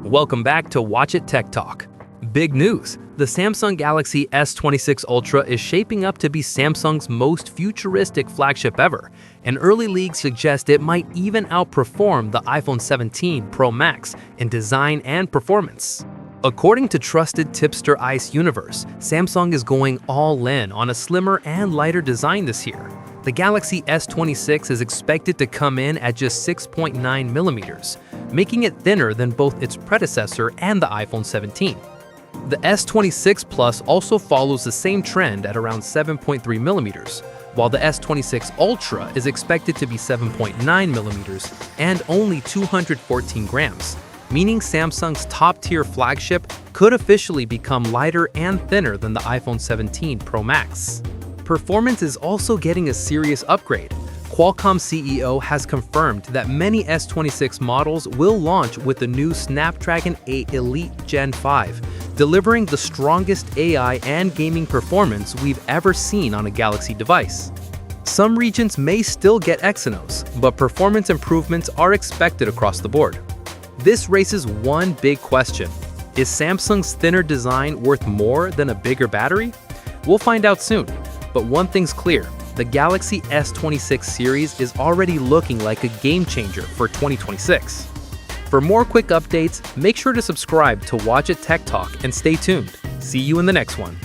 Welcome back to Watch It Tech Talk. Big news! The Samsung Galaxy S26 Ultra is shaping up to be Samsung's most futuristic flagship ever, and early leaks suggest it might even outperform the iPhone 17 Pro Max in design and performance. According to trusted Tipster Ice Universe, Samsung is going all in on a slimmer and lighter design this year. The Galaxy S26 is expected to come in at just 6.9 millimeters, making it thinner than both its predecessor and the iPhone 17. The S26 Plus also follows the same trend at around 7.3 millimeters, while the S26 Ultra is expected to be 7.9 millimeters and only 214 grams, meaning Samsung's top-tier flagship could officially become lighter and thinner than the iPhone 17 Pro Max. Performance is also getting a serious upgrade. Qualcomm CEO has confirmed that many S26 models will launch with the new Snapdragon 8 Elite Gen 5, delivering the strongest AI and gaming performance we've ever seen on a Galaxy device. Some regions may still get Exynos, but performance improvements are expected across the board. This raises one big question. Is Samsung's thinner design worth more than a bigger battery? We'll find out soon, but one thing's clear. The Galaxy S26 series is already looking like a game changer for 2026. For more quick updates, make sure to subscribe to Watch It Tech Talk and stay tuned. See you in the next one.